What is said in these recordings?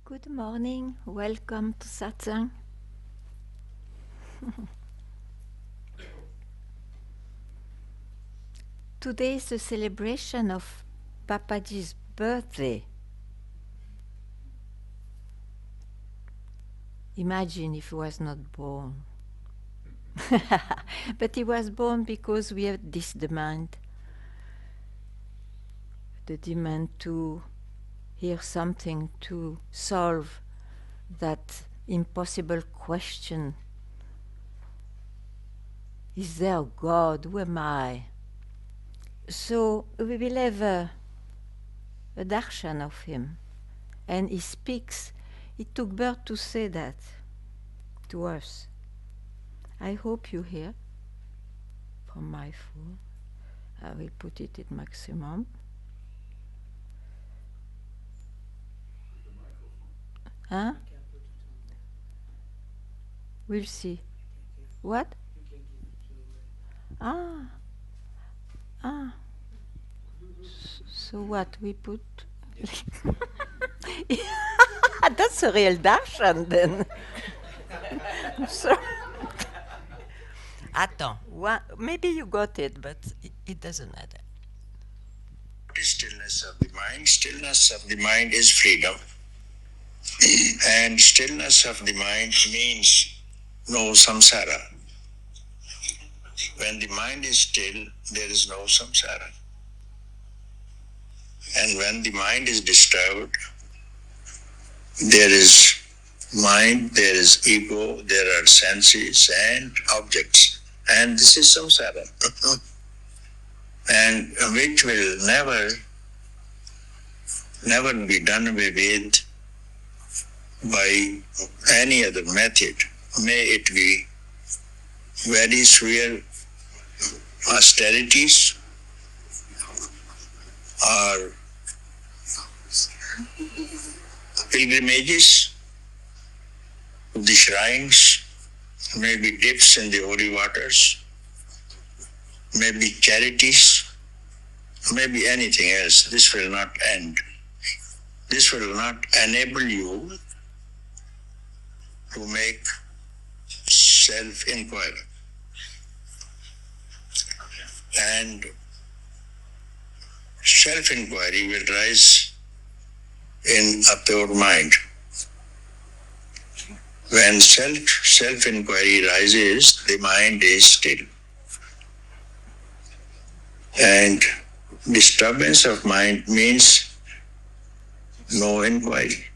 Good morning, welcome to Satsang. Today is the celebration of Papaji's birthday. Imagine if he was not born. But he was born because we have this demand. The demand to hear something, to solve that impossible question. Is there a God? Who am I? So we will have a darshan of him. And he speaks. It took birth to say that to us. I hope you hear from my phone. I will put it at maximum. Huh? We'll see. What? Ah. Ah. So what we put? That's a real darshan then. So attends, maybe you got it, but it doesn't matter. What is stillness of the mind? Stillness of the mind is freedom. And stillness of the mind means no samsara. When the mind is still, there is no samsara. And when the mind is disturbed, there is mind, there is ego, there are senses and objects. And this is samsara. And which will never be done away with by any other method. May it be very severe austerities or pilgrimages to the shrines, maybe dips in the holy waters, maybe charities, maybe anything else. This will not end. This will not enable you to make self-inquiry. And self-inquiry will rise in a pure mind. When self-inquiry rises, the mind is still. And disturbance of mind means no inquiry.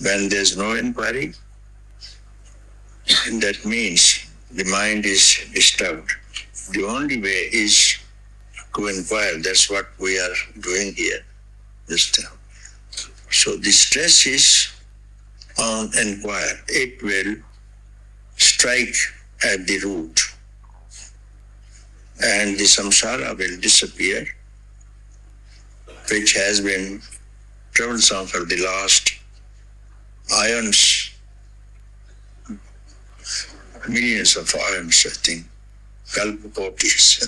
When there's no inquiry, that means the mind is disturbed. The only way is to inquire. That's what we are doing here this time. So the stress is on inquire. It will strike at the root and the samsara will disappear, which has been troublesome for the last ions, millions of ions, I think, kalpakotis.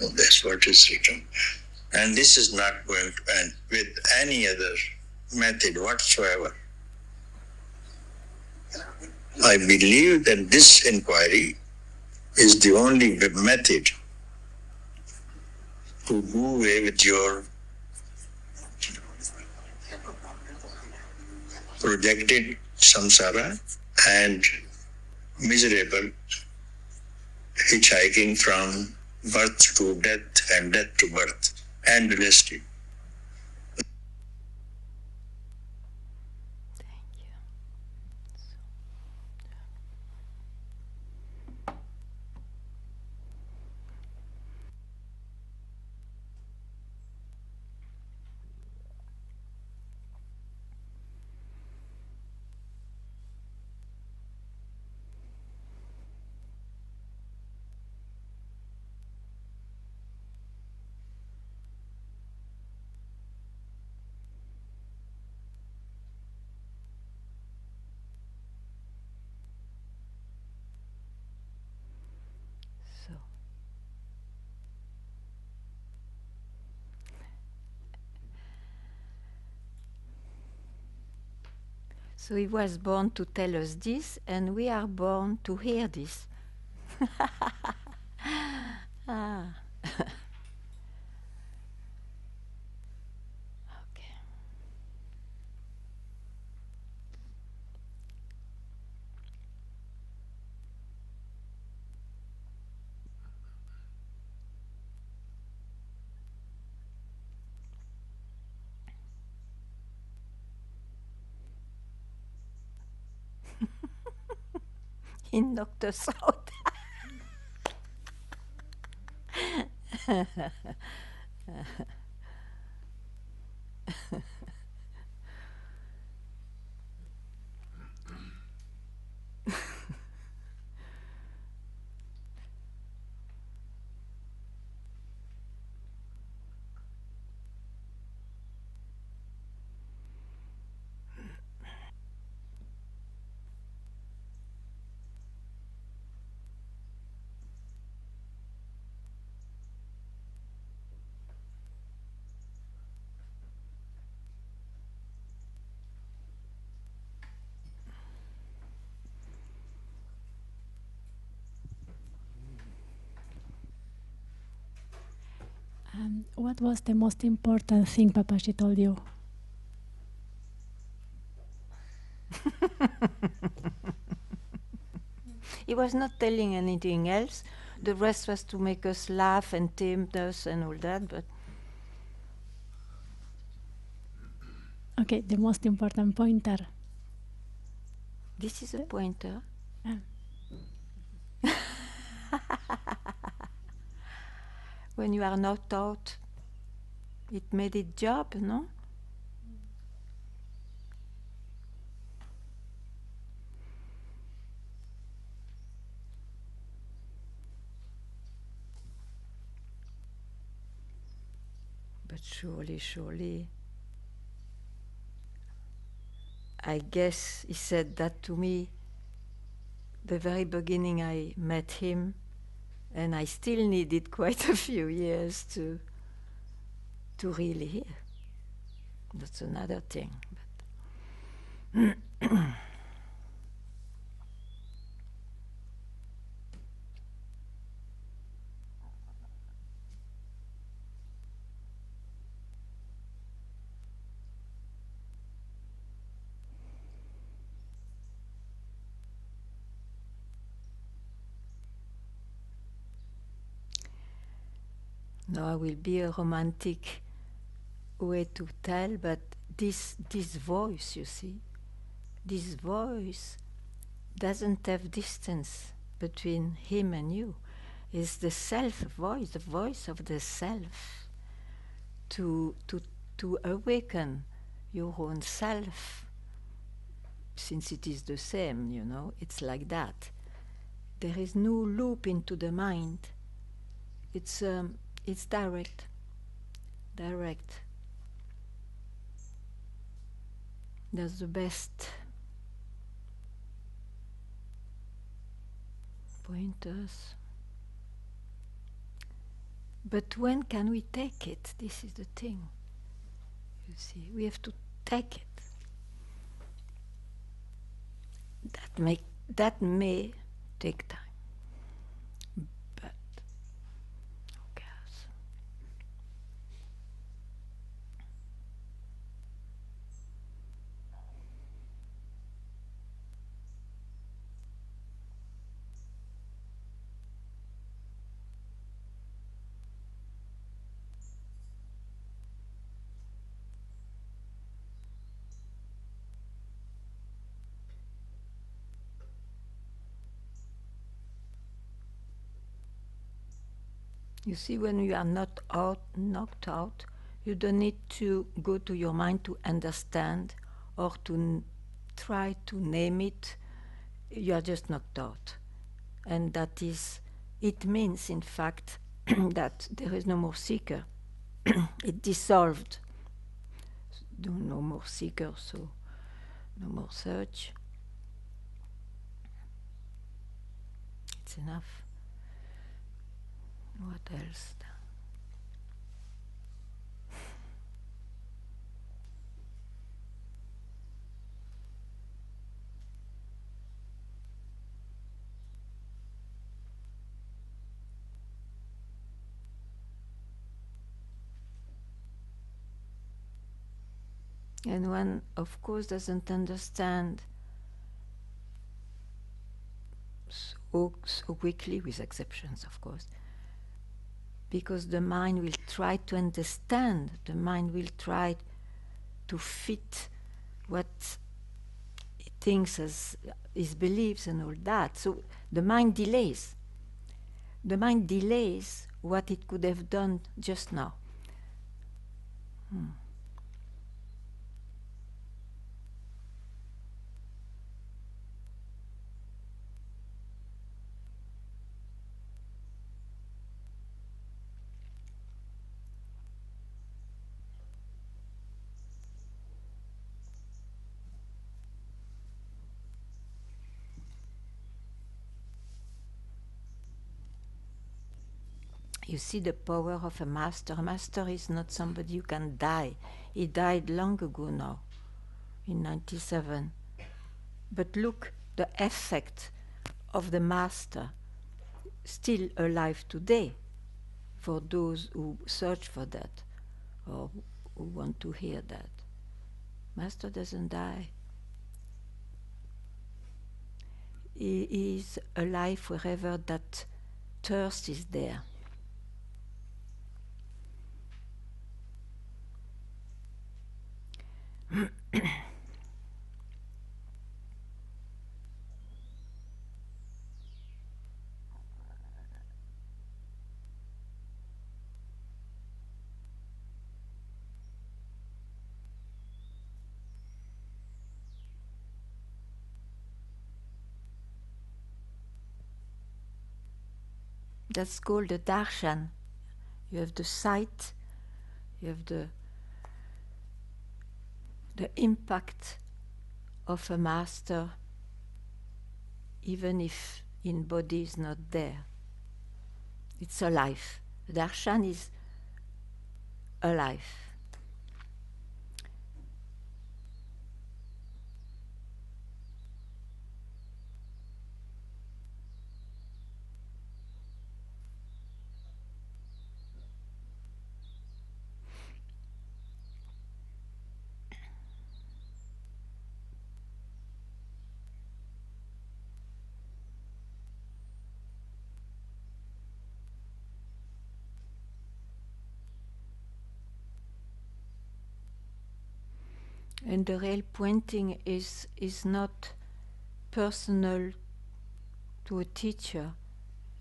That's what is written. And this is not going to end with any other method whatsoever. I believe that this inquiry is the only method to do away with your projected samsara and miserable hitchhiking from birth to death and death to birth, endlessly. So he was born to tell us this, and we are born to hear this. Ah. Okay. He knocked us out. What was the most important thing Papaji told you? He was not telling anything else. The rest was to make us laugh and tempt us and all that, but Okay, the most important pointer. this is a pointer. Ah. When you are not taught, it made its job, no? But surely, I guess he said that to me the very beginning I met him, and I still needed quite a few years to really hear. That's another thing. No, it will be a romantic way to tell, but this voice, you see, this voice doesn't have distance between him and you. It's the self voice, the voice of the self, to awaken your own self, since it is the same, you know, it's like that. There is no loop into the mind. It's direct. That's the best pointers. But when can we take it? This is the thing. You see, we have to take it. That may take time. But who cares? You see, when you are not knocked out, you don't need to go to your mind to understand or to try to name it. You are just knocked out. And that is, it means, in fact, that there is no more seeker. It dissolved. No more seeker, so no more search. It's enough. What else? And one, of course, doesn't understand so quickly, with exceptions, of course, because the mind will try to understand, the mind will try to fit what it thinks as his beliefs and all that. So the mind delays. The mind delays what it could have done just now. You see the power of a master. A master is not somebody who can die. He died long ago now, in 97. But look, the effect of the master still alive today for those who search for that or who want to hear that. Master doesn't die. He is alive wherever that thirst is there. That's called the darshan. You have the sight, you have the impact of a master, even if in body is not there. It's alive. The darshan is alive. And the real pointing is not personal to a teacher.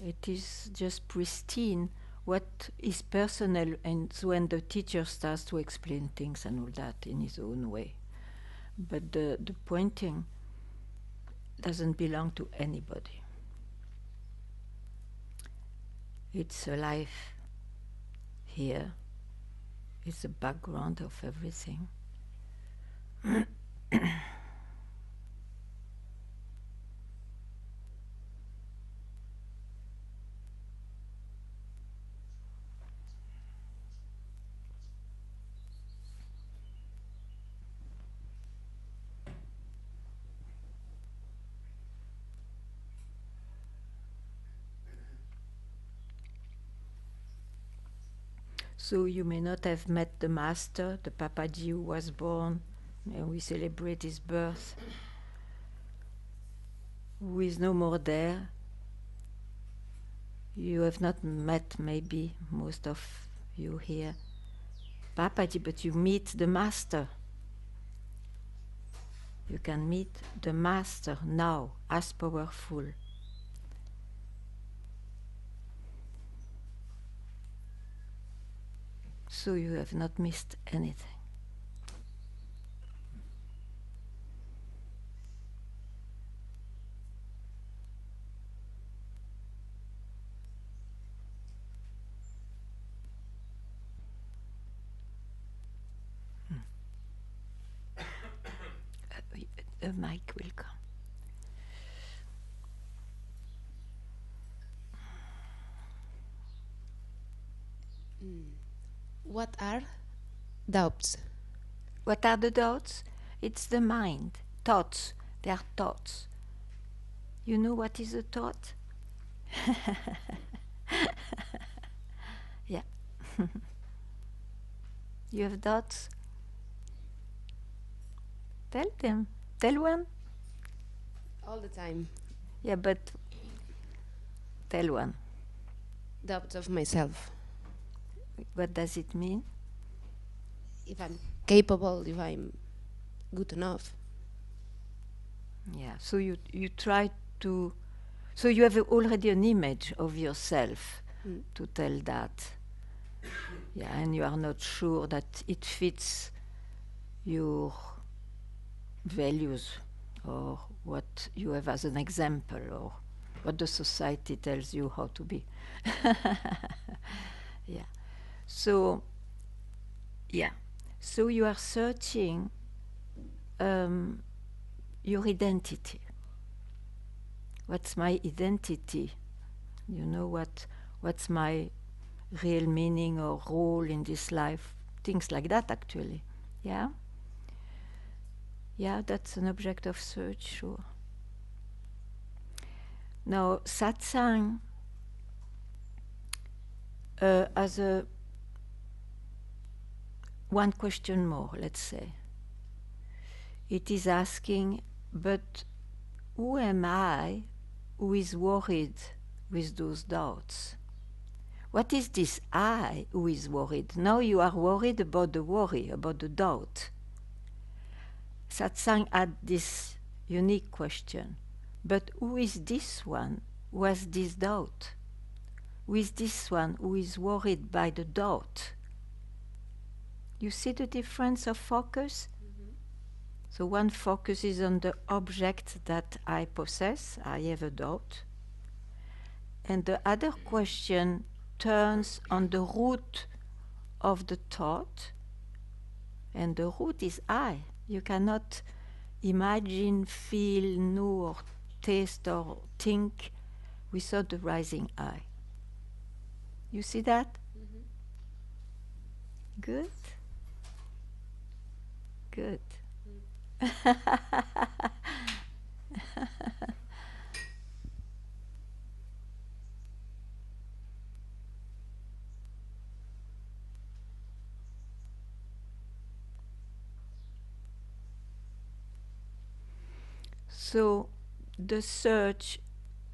It is just pristine. What is personal, and when the teacher starts to explain things and all that in his own way. But the pointing doesn't belong to anybody. It's alive here. It's the background of everything. So you may not have met the master, the Papaji who was born, and we celebrate his birth, who is no more there. You have not met, maybe, most of you here, Papaji, but you meet the master. You can meet the master now, as powerful. So you have not missed anything. A mic will come. What are doubts? What are the doubts? It's the mind. Thoughts. They are thoughts. You know what is a thought? Yeah. You have doubts? Tell them. Tell one. All the time. Yeah, but tell one. Doubt of myself. What does it mean? If I'm capable, if I'm good enough. Yeah, so you try to... So you have already an image of yourself to tell that. Yeah, and you are not sure that it fits your values or what you have as an example or what the society tells you how to be. Yeah. So, yeah. So you are searching your identity. What's my identity? You know, what's my real meaning or role in this life? Things like that, actually. Yeah? Yeah, that's an object of search, sure. Now, satsang as a one question more, let's say. It is asking, but who am I who is worried with those doubts? What is this I who is worried? Now you are worried about the worry, about the doubt. Satsang had this unique question. But who is this one who has this doubt? Who is this one who is worried by the doubt? You see the difference of focus? So one focuses on the object that I possess, I have a doubt. And the other question turns on the root of the thought, and the root is I. You cannot imagine, feel, know, or taste, or think without the rising I. You see that? Good? Good. So the search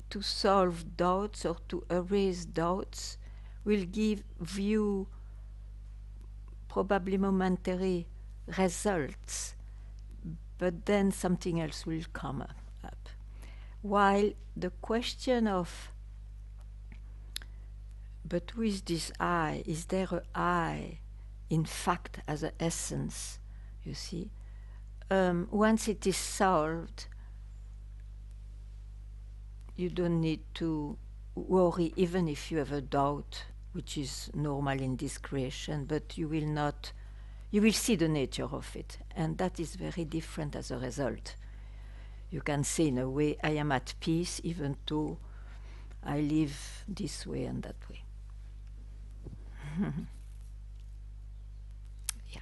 to solve doubts or to erase doubts will give you probably momentary results, but then something else will come up. While the question of, but who is this I? Is there a I, in fact, as an essence, you see? Once it is solved, you don't need to worry, even if you have a doubt, which is normal in this creation, but you will see the nature of it, and that is very different as a result. You can say, in a way, I am at peace, even though I live this way and that way. Yeah.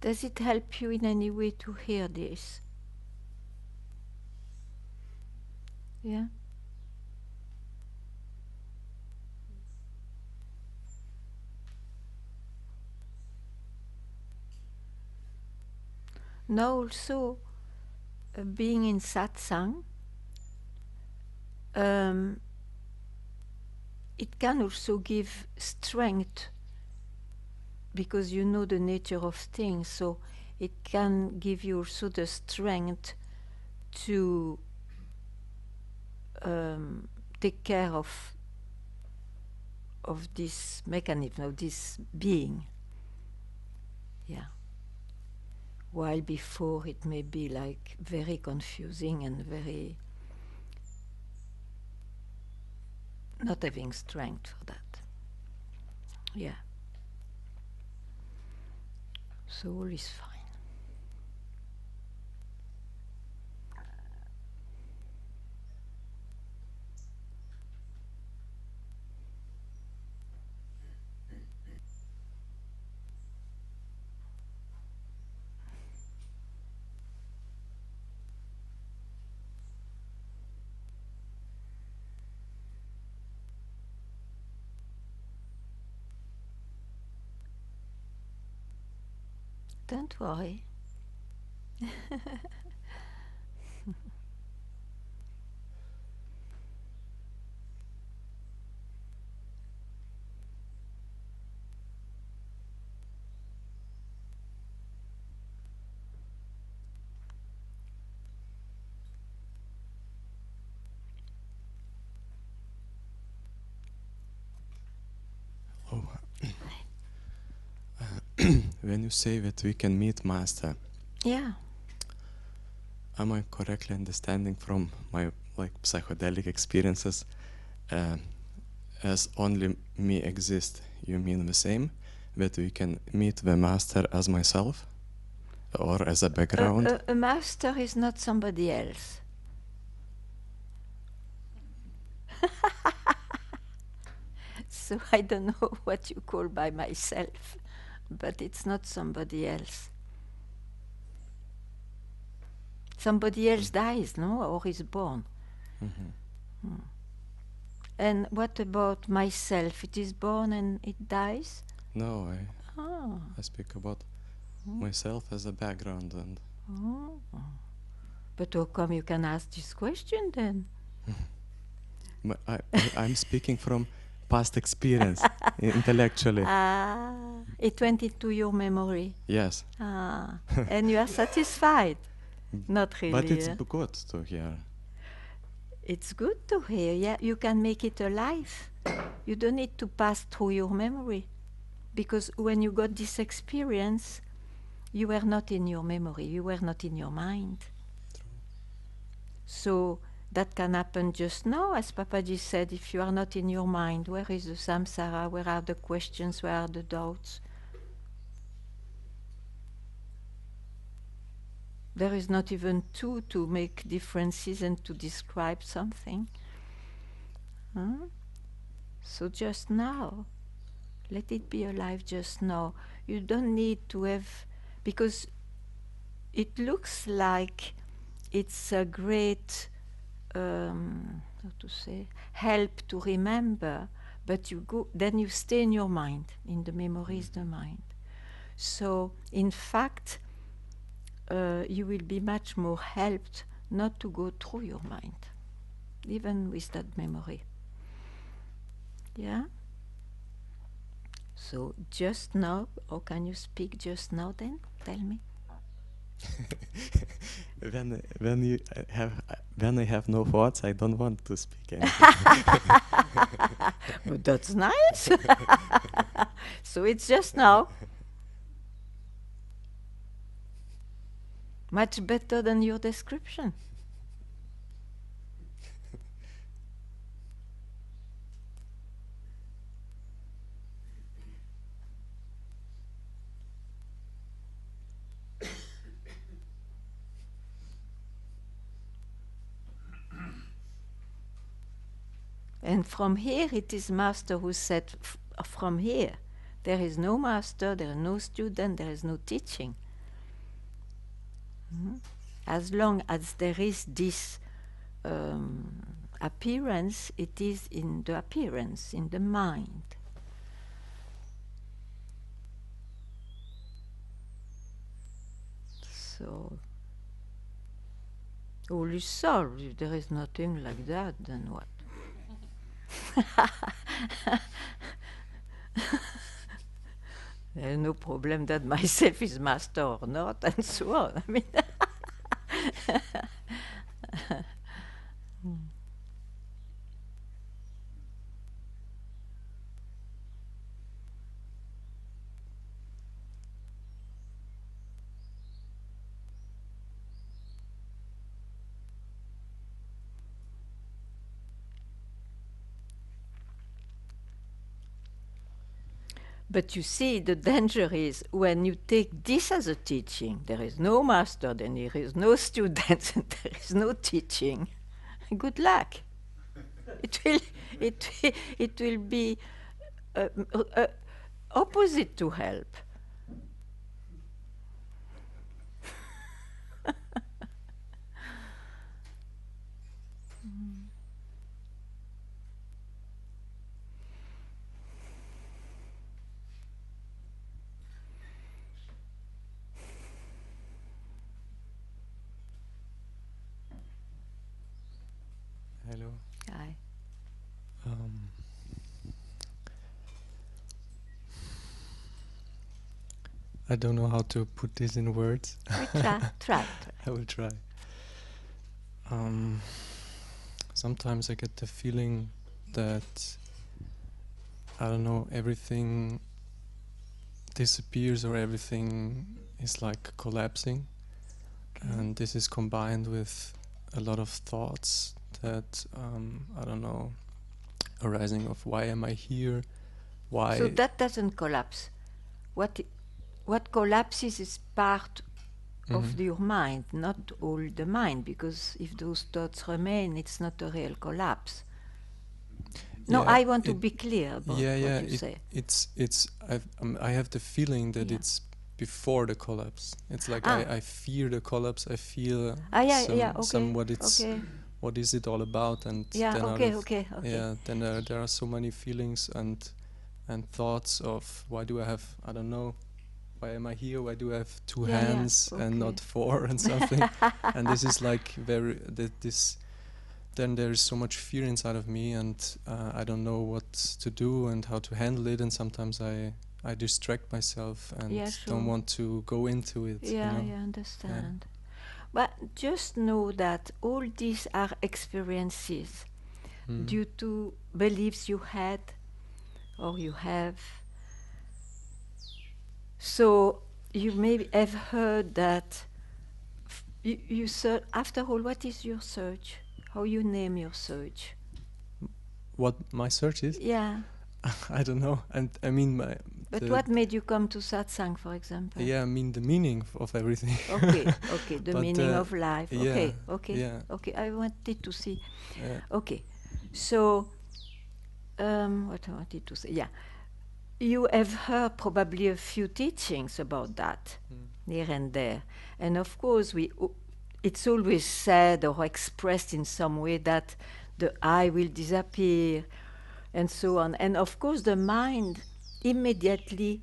Does it help you in any way to hear this? Yeah? Now also, being in satsang, it can also give strength because you know the nature of things, so it can give you also the strength to take care of this mechanism, of this being. Yeah. While before it may be like very confusing and very not having strength for that. Yeah. So all is fine. Don't worry. Oh. When you say that we can meet Master, Yeah. am I correctly understanding from my psychedelic experiences, as only me exist, you mean the same? That we can meet the Master as myself? Or as a background? A master is not somebody else. So I don't know what you call by myself, but it's not somebody else. Somebody else dies, no? Or is born. Mm-hmm. And what about myself? It is born and it dies? No, Ah. I speak about myself as a background. And Oh. But how come you can ask this question then? I'm speaking from past experience, intellectually. It went into your memory. Yes. And you are satisfied? Not really. But it's good to hear. It's good to hear, yeah. You can make it alive. You don't need to pass through your memory. Because when you got this experience, you were not in your memory, you were not in your mind. True. So that can happen just now, as Papaji said, if you are not in your mind, where is the samsara, where are the questions, where are the doubts? There is not even two to make differences and to describe something. So just now, let it be alive just now. You don't need to have, because it looks like it's a great, how to say, help to remember, but you go, then you stay in your mind, in the memories, the mind. So, in fact, you will be much more helped not to go through your mind, even with that memory. Yeah? So, just now, or can you speak just now then? Tell me. When I have no thoughts, I don't want to speak anything. But that's nice. So it's just now. Much better than your description. And from here, it is Master who said, from here, there is no master, there is no student, there is no teaching. As long as there is this appearance, it is in the appearance, in the mind. So, only soul, if there is nothing like that, then what? There is no problem that myself is master or not, and so on. I mean, but you see, the danger is when you take this as a teaching, there is no master, then there is no student, and there is no teaching. Good luck. It will be opposite to help. Hello. Hi. Um, I don't know how to put this in words. We try. I will try. Um, sometimes I get the feeling that, I don't know, everything disappears or everything is like collapsing. And this is combined with a lot of thoughts that, I don't know, arising of why am I here? Why? So that doesn't collapse. What collapses is part of your mind, not all the mind, because if those thoughts remain, it's not a real collapse. No, Yeah, I want to be clear about what you say. I have the feeling that Yeah. it's before the collapse. It's like Ah. I fear the collapse. I feel Okay, what is it all about? And Yeah, then okay. then there are so many feelings and thoughts of why do I have, I don't know, why am I here? Why do I have two hands and okay. not four and something? And this is like then there is so much fear inside of me, and I don't know what to do and how to handle it, and sometimes I distract myself and Yeah, sure. don't want to go into it. Yeah, you know? I understand. But just know that all these are experiences due to beliefs you had or you have. So you maybe have heard that you search. After all, what is your search? How you name your search? What my search is? Yeah. I don't know. And I mean But what made you come to satsang, for example? Yeah, I mean the meaning of everything. Okay, the But, meaning of life. yeah, Okay, I wanted to see. yeah. Okay, so what I wanted to say, yeah. You have heard probably a few teachings about that here and there. And of course, it's always said or expressed in some way that the I will disappear and so on. And of course, the mind immediately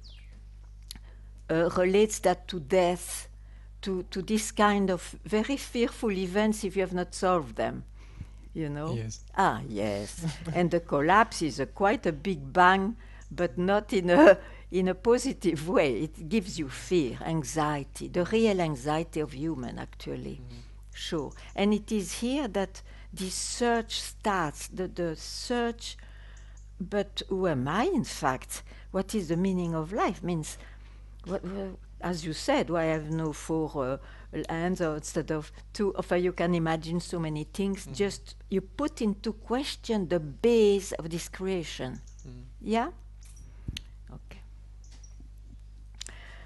relates that to death, to this kind of very fearful events if you have not solved them. You know? Yes. Ah, yes. And the collapse is quite a big bang, but not in a positive way. It gives you fear, anxiety, the real anxiety of human, actually. Sure. And it is here that this search starts, the search, but who am I, in fact? What is the meaning of life? Means, as you said, why I have no four hands or instead of two? Or you can imagine so many things. Just you put into question the base of this creation. Yeah? Okay.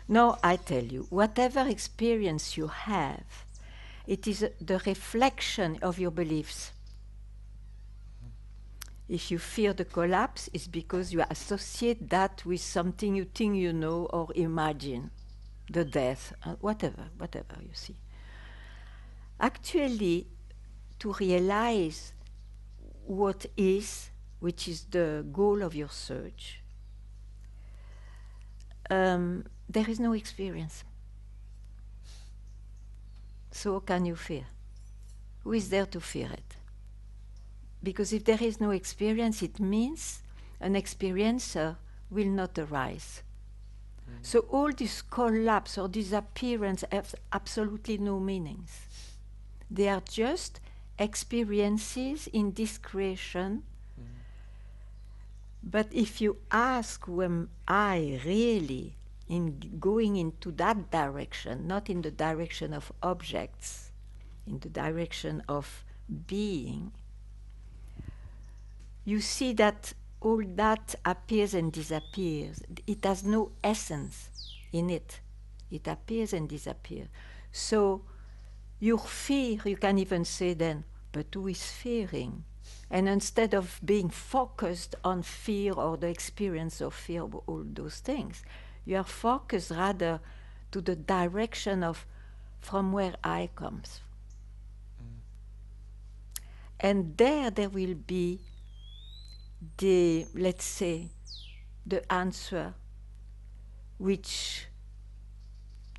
Now I tell you, whatever experience you have, it is the reflection of your beliefs. If you fear the collapse, it's because you associate that with something you think you know or imagine, the death, whatever you see. Actually, to realize what is, which is the goal of your search, there is no experience. So how can you fear? Who is there to fear it? Because if there is no experience, it means an experiencer will not arise. So all this collapse or disappearance have absolutely no meanings. They are just experiences in this creation. But if you ask, who am I really in going into that direction, not in the direction of objects, in the direction of being, you see that all that appears and disappears. It has no essence in it. It appears and disappears. So your fear, you can even say then, but who is fearing? And instead of being focused on fear or the experience of fear, all those things, you are focused rather to the direction of from where I comes. And there will be let's say, the answer, which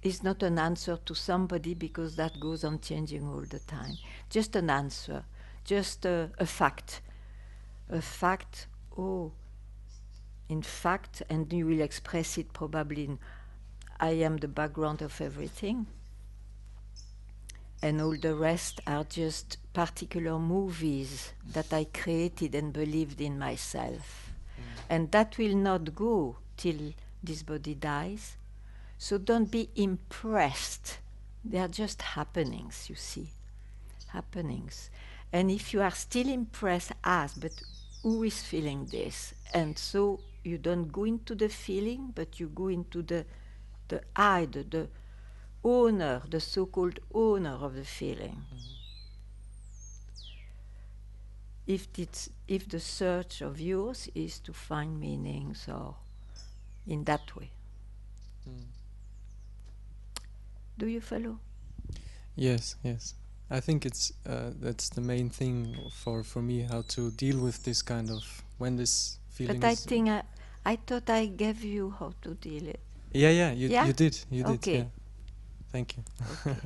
is not an answer to somebody because that goes on changing all the time. Just an answer just a fact. A fact, oh, in fact, and you will express it probably in I am the background of everything, and all the rest are just particular movies that I created and believed in myself. And that will not go till this body dies. So don't be impressed. They are just happenings, you see. Happenings. And if you are still impressed, ask, but who is feeling this? And so you don't go into the feeling, but you go into the I, the owner, the so-called owner of the feeling. If the search of yours is to find meanings or in that way. Do you follow? Yes, yes. I think it's that's the main thing for me, how to deal with this kind of when this feeling But I is. think I thought I gave you how to deal it. Yeah, Yeah? you did, Okay. yeah. Thank you. Okay.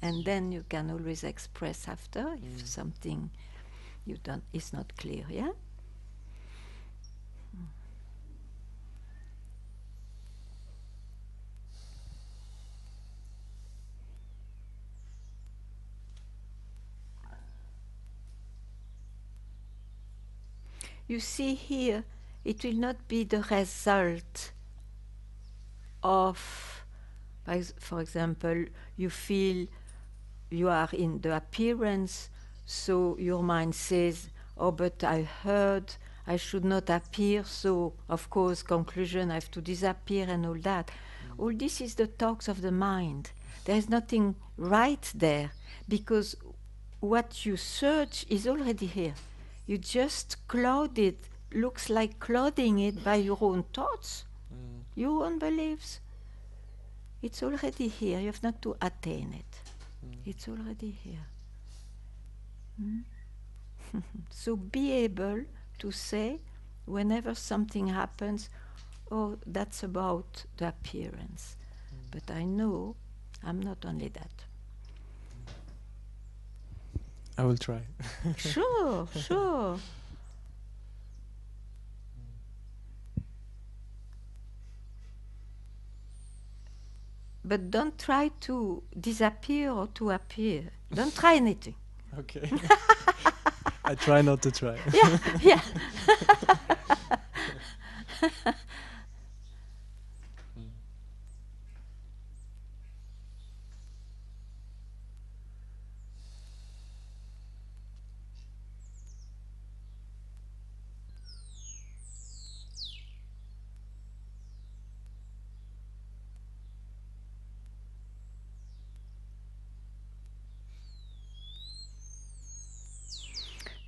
And then you can always express after if something you don't is not clear, yeah? You see here, it will not be the result of, for example, you feel you are in the appearance, so your mind says, oh, but I heard I should not appear, so of course, conclusion, I have to disappear and all that. All this is the talks of the mind. There is nothing right there, because what you search is already here. You just cloud it, looks like clouding it by your own thoughts, your own beliefs. It's already here, you have not to attain it. It's already here. So be able to say, whenever something happens, oh, that's about the appearance. But I know I'm not only that. I will try. Sure, sure. But don't try to disappear or to appear. Don't try anything. Okay. I try not to try. Yeah, yeah.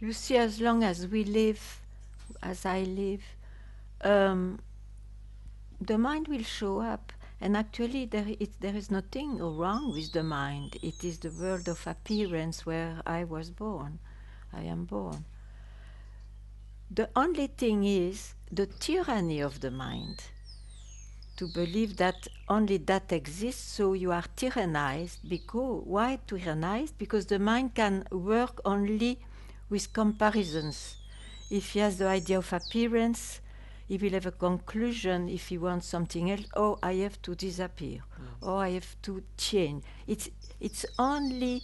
You see, as long as we live, as I live, the mind will show up. And actually, there is nothing wrong with the mind. It is the world of appearance where I was born. I am born. The only thing is the tyranny of the mind. To believe that only that exists, so you are tyrannized. Because why tyrannized? Because the mind can work only with comparisons. If he has the idea of appearance, he will have a conclusion. If he wants something else, oh, I have to disappear, or I have to change. It's only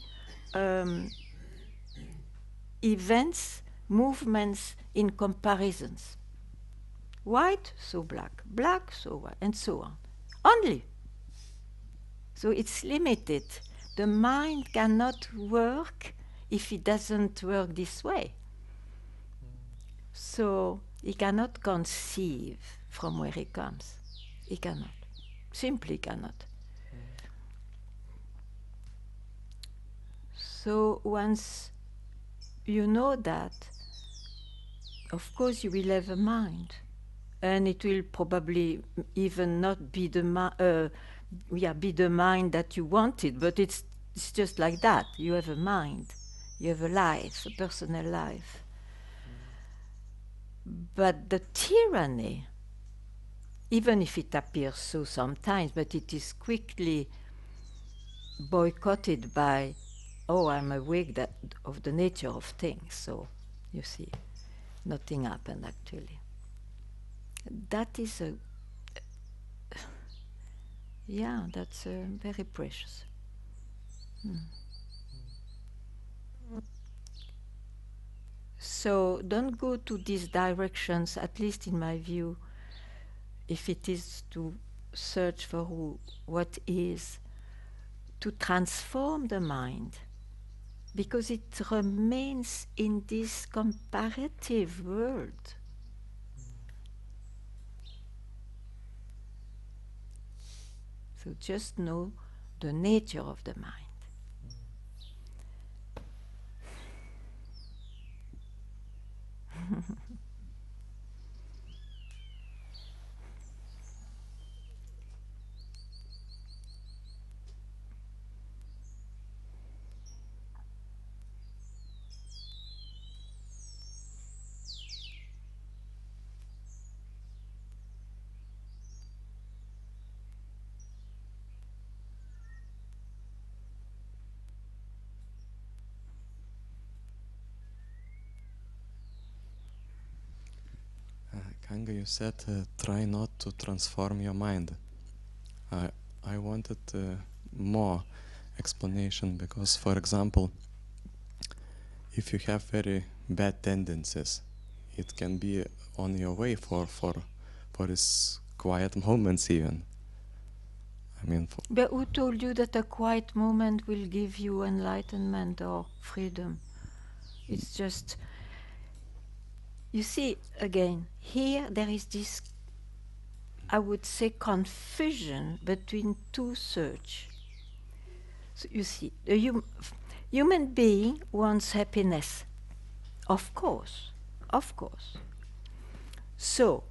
events, movements in comparisons. White, so black, black, so white, and so on. Only. So it's limited. The mind cannot work if it doesn't work this way. So he cannot conceive from where he comes. He cannot. Simply cannot. So once you know that, of course you will have a mind. And it will probably even not be the be the mind that you wanted, but it's just like that. You have a mind, you have a life, a personal life. But the tyranny, even if it appears so sometimes, but it is quickly boycotted by, oh, I'm awake of the nature of things. So, you see, nothing happened actually. That is that's very precious. So don't go to these directions, at least in my view, if it is to search for what is, to transform the mind, because it remains in this comparative world. So just know the nature of the mind. Ganga, you said try not to transform your mind. I wanted more explanation because, for example, if you have very bad tendencies, it can be on your way for these quiet moments even. I mean, But who told you that a quiet moment will give you enlightenment or freedom? It's just, you see, again, here there is this, I would say, confusion between two search. So you see, the human being wants happiness. Of course, of course. So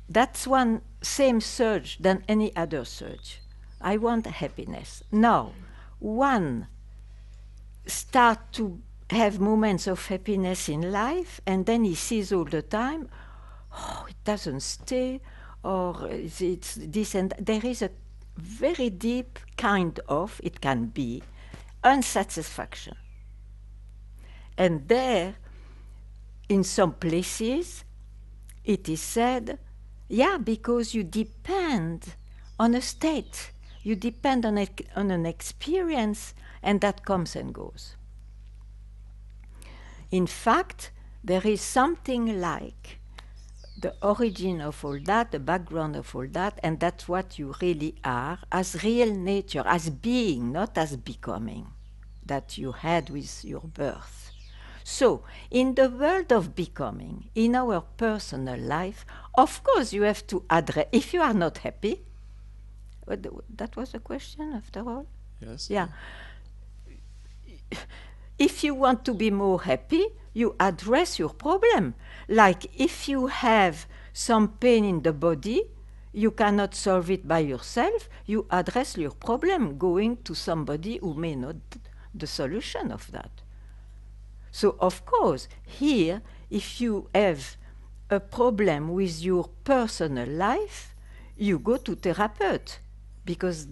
that's one same search than any other search. I want happiness. Now, one start to have moments of happiness in life, and then he sees all the time, oh, it doesn't stay, or it's this and that. There is a very deep kind of, it can be, unsatisfaction. And there, in some places, it is said, yeah, because you depend on a state, you depend on an experience, and that comes and goes. In fact, there is something like the origin of all that, the background of all that, and that's what you really are as real nature, as being, not as becoming, that you had with your birth. So, in the world of becoming, in our personal life, of course you have to address, if you are not happy, that was a question after all? yes. Yeah. If you want to be more happy, you address your problem. Like if you have some pain in the body, you cannot solve it by yourself, you address your problem going to somebody who may know the solution of that. So of course, here, if you have a problem with your personal life, you go to therapist, because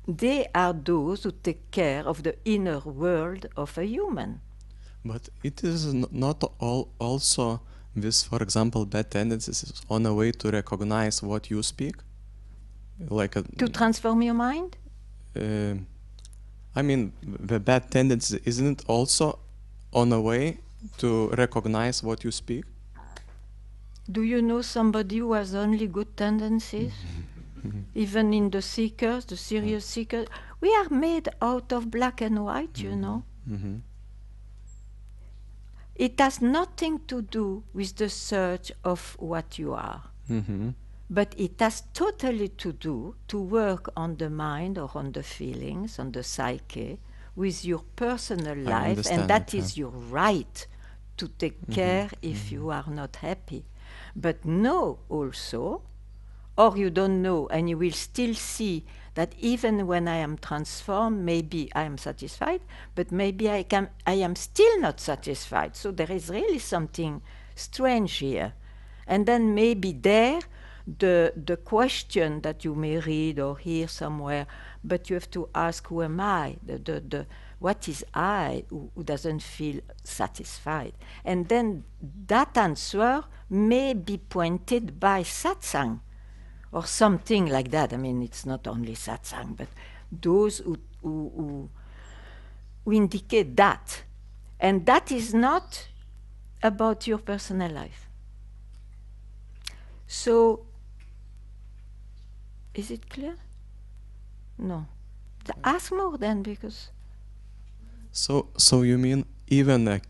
they are those who take care of the inner world of a human. But it is not all also with, for example, bad tendencies is on a way to recognize what you speak, like to transform your mind. I mean, the bad tendencies isn't it also on a way to recognize what you speak? Do you know somebody who has only good tendencies? Even in the seekers, the serious seekers, we are made out of black and white, you know. Mm-hmm. It has nothing to do with the search of what you are. Mm-hmm. But it has totally to do to work on the mind or on the feelings, on the psyche, with your personal life, and that is your right to take care if you are not happy. But know also, or you don't know, and you will still see that even when I am transformed, maybe I am satisfied, but maybe I am still not satisfied. So there is really something strange here. And then maybe there, the question that you may read or hear somewhere, but you have to ask, who am I? What is I who doesn't feel satisfied? And then that answer may be pointed by satsang or something like that. I mean, it's not only satsang, but those who indicate that. And that is not about your personal life. So, is it clear? No. Ask more then, because... So you mean even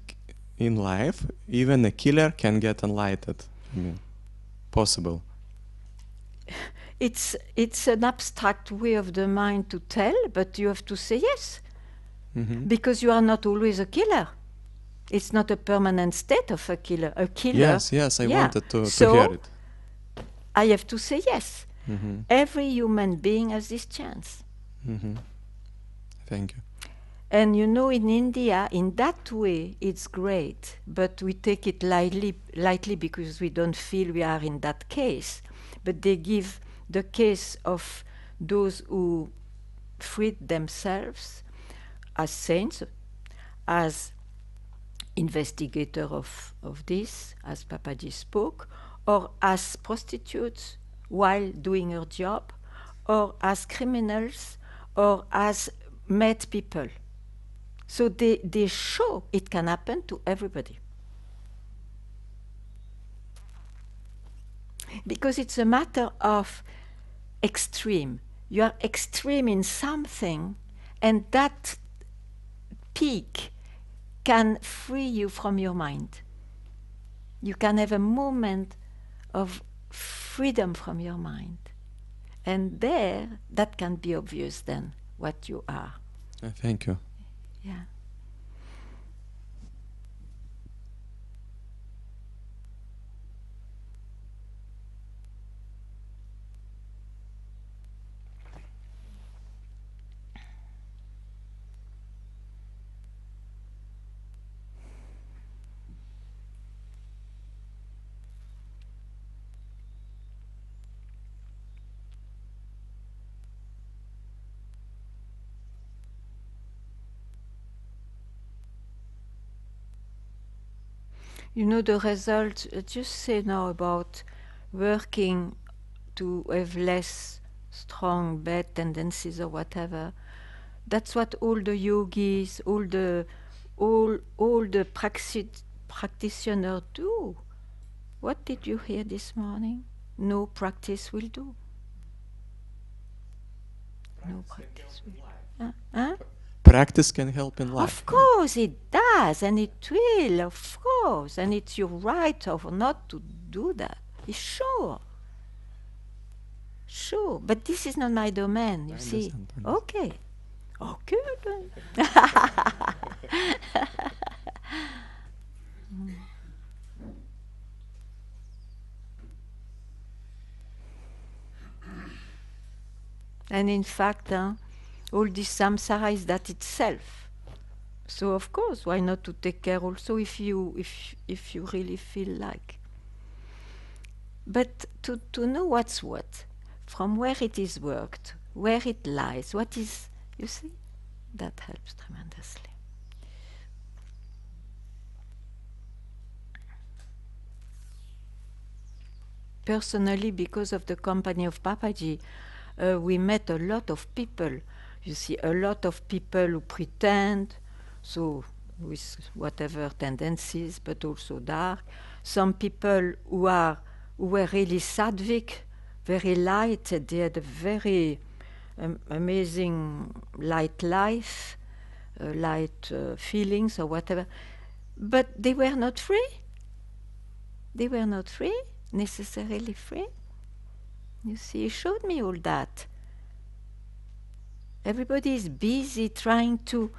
in life, even a killer can get enlightened? I mean, possible. It's an abstract way of the mind to tell, but you have to say yes. Mm-hmm. Because you are not always a killer. It's not a permanent state of a killer. A killer. Yes, I wanted to So, hear it. I have to say yes. Mm-hmm. Every human being has this chance. Mm-hmm. Thank you. And you know, in India, in that way, it's great, but we take it lightly because we don't feel we are in that case. But they give the case of those who freed themselves as saints, as investigator of this, as Papaji spoke, or as prostitutes while doing her job, or as criminals, or as mad people. So they show it can happen to everybody. Because it's a matter of extreme. You are extreme in something, and that peak can free you from your mind. You can have a moment of freedom from your mind. And there, that can be obvious then, what you are. Thank you. Yeah. You know the result, just say now about working to have less strong bad tendencies or whatever. That's what all the yogis, all the practitioners do. What did you hear this morning? No practice will do. No practice will do. Huh? Practice can help in life. Of course it does, and it will, of course. And it's your right or not to do that. It's sure. Sure. But this is not my domain, you see. Understand. Okay. Okay then. And in fact, all this samsara is that itself. So of course, why not to take care also if you really feel like. But to know what's what, from where it is worked, where it lies, what is, you see, that helps tremendously. Personally, because of the company of Papaji, we met a lot of people. You see, a lot of people who pretend, so with whatever tendencies, but also dark. Some people who were really sattvic, very light. They had a very amazing light life, light feelings or whatever. But they were not free. They were not free, necessarily free. You see, he showed me all that. Everybody is busy trying to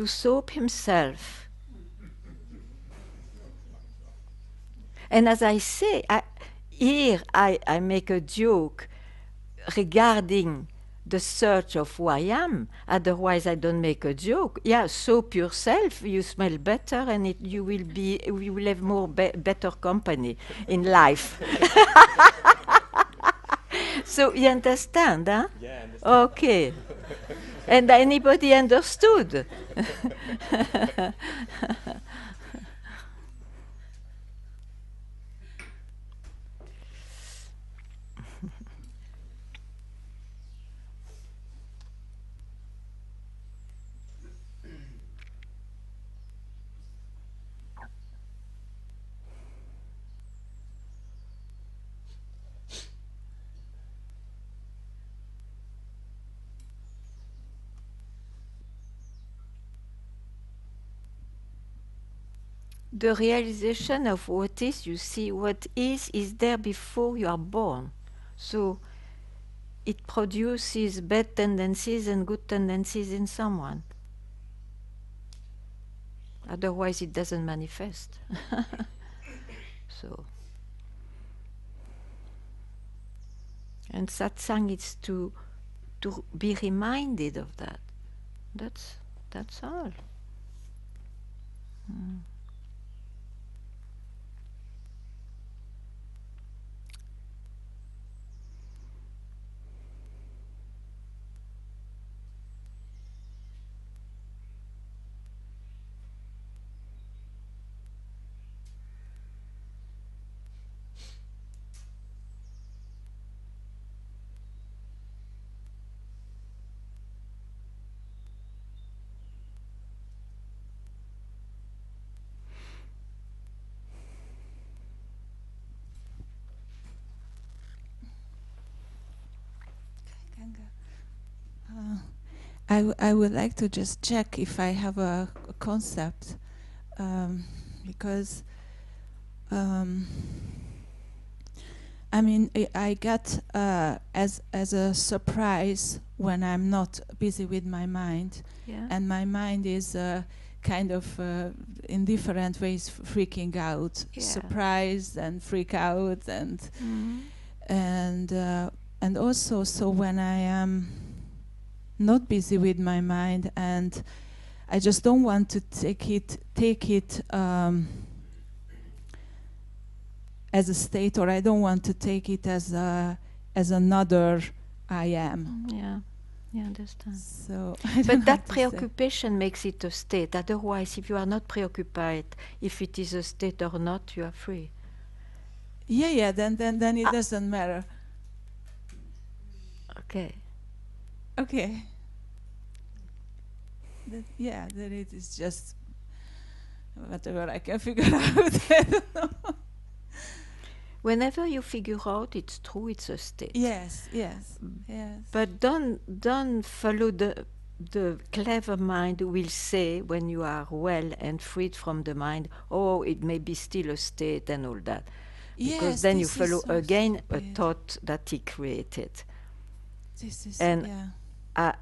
soap himself. And as I say, I make a joke regarding the search of who I am. Otherwise, I don't make a joke. Yeah, soap yourself, you smell better, and you will have more better company in life. So you understand, huh? Yeah, I understand. Okay. And anybody understood? The realization of what is, you see, what is there before you are born. So it produces bad tendencies and good tendencies in someone. Otherwise, it doesn't manifest. So, and satsang is to be reminded of that. That's all. Mm. Ganga. I would like to just check if I have a concept, because I mean I get as a surprise when I'm not busy with my mind, Yeah. and my mind is kind of in different ways freaking out, Yeah. surprised and freak out, and Mm-hmm. and also so when I am not busy with my mind and I just don't want to take it as a state, or I don't want to take it as another I am. Yeah, I understand. So I don't know But how that to say. preoccupation makes it a state. Otherwise, if you are not preoccupied, if it is a state or not, you are free. Yeah. Then it doesn't matter. Okay. Okay. That it is just whatever I can figure out. I don't know. Whenever you figure out it's true, it's a state. Yes. But don't follow the clever mind who will say when you are well and freed from the mind, oh, it may be still a state and all that. Because Yes, then you this is follow so again a stupid. thought that he created. This is And yeah.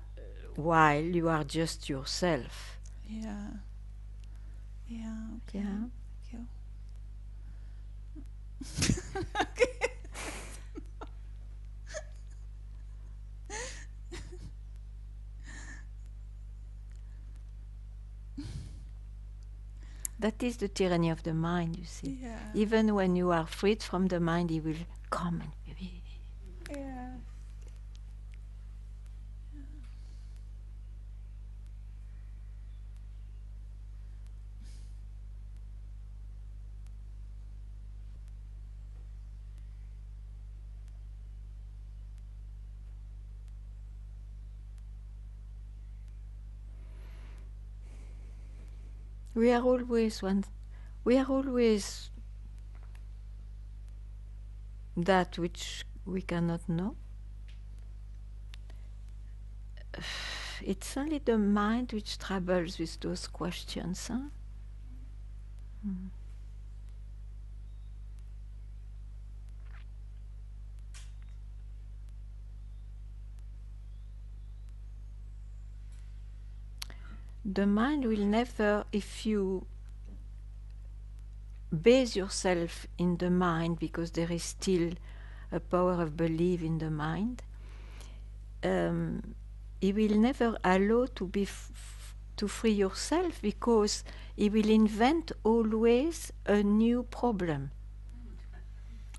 while you are just yourself. Yeah. Okay. Yeah. Thank That is the tyranny of the mind, you see. Yeah. Even when you are freed from the mind, he will come and Yeah. we are always that which we cannot know. It's only the mind which troubles with those questions. Huh? Mm. The mind will never, if you base yourself in the mind, because there is still a power of belief in the mind, he will never allow to free yourself, because he will invent always a new problem.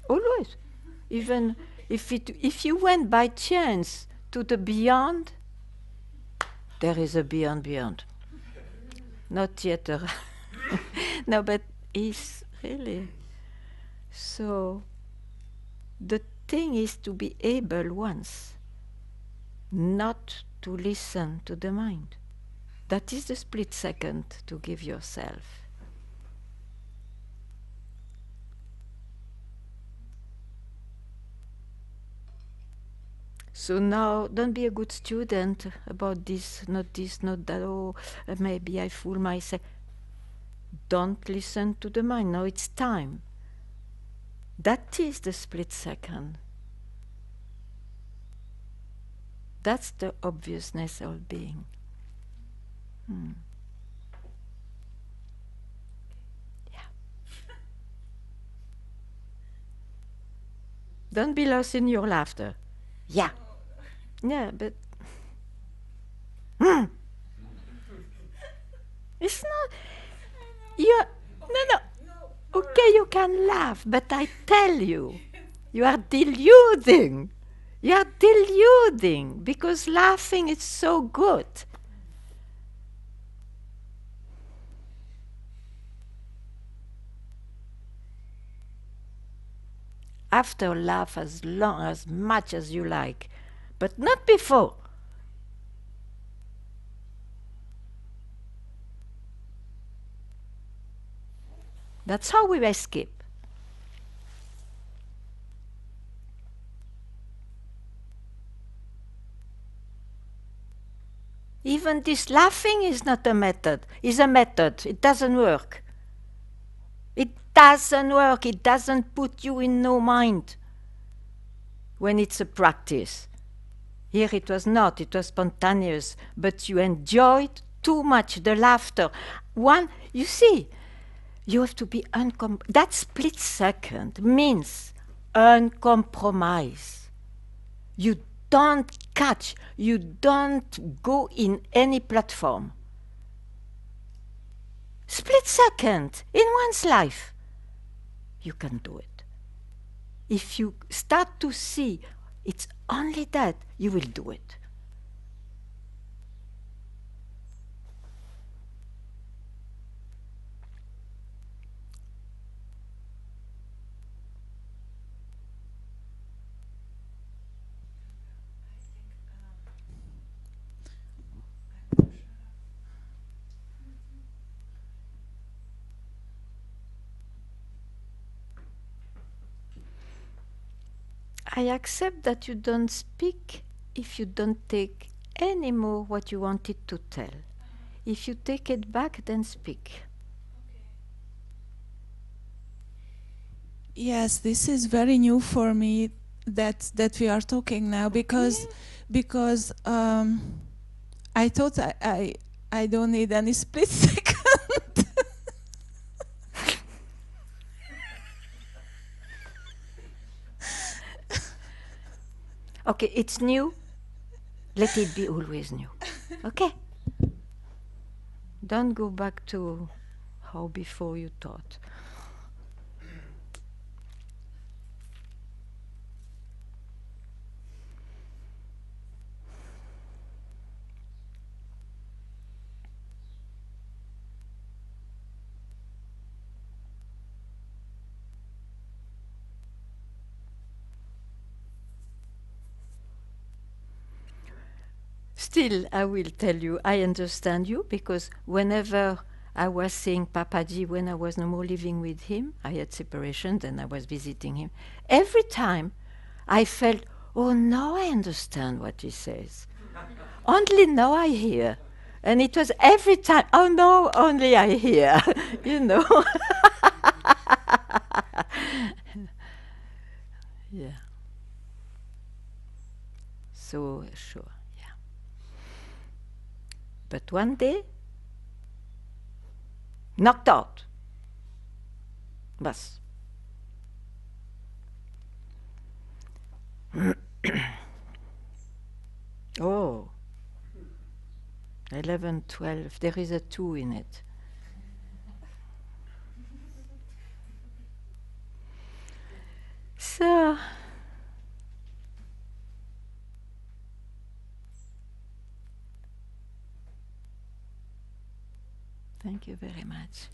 Always. Even If you went by chance to the beyond, there is a beyond. Not yet a no, but it's really so. The thing is to be able once not to listen to the mind. That is the split second to give yourself. So now, don't be a good student about this, not that, oh, maybe I fool myself. Don't listen to the mind. Now it's time. That is the split second. That's the obviousness of being. Yeah. Don't be lost in your laughter. Yeah. Yeah, but it's not. You no. Okay, you can laugh, but I tell you, you are deluding. You are deluding because laughing is so good. After, laugh as much as you like, but not before. That's how we escape. Even this laughing is not a method. It's a method. It doesn't work. It doesn't work. It doesn't put you in no mind when it's a practice. Here it was not. It was spontaneous. But you enjoyed too much the laughter. You see, you have to be that split second means uncompromised. You don't catch, you don't go in any platform. Split second in one's life. You can do it. If you start to see it's only that, you will do it. I accept that you don't speak if you don't take any more what you wanted to tell. If you take it back, then speak. Yes, this is very new for me that we are talking now because I thought I don't need any split second. Okay, it's new. Let it be always new. Okay? Don't go back to how before you thought. Still, I will tell you, I understand you, because whenever I was seeing Papaji, when I was no more living with him, I had separation, then I was visiting him. Every time I felt, oh, now I understand what he says. Only now I hear. And it was every time, oh no, only I hear, you know. Yeah. So, sure. But one day, knocked out. Bas. Oh. 11, 12. There is a 2 in it. So, Thank you very much.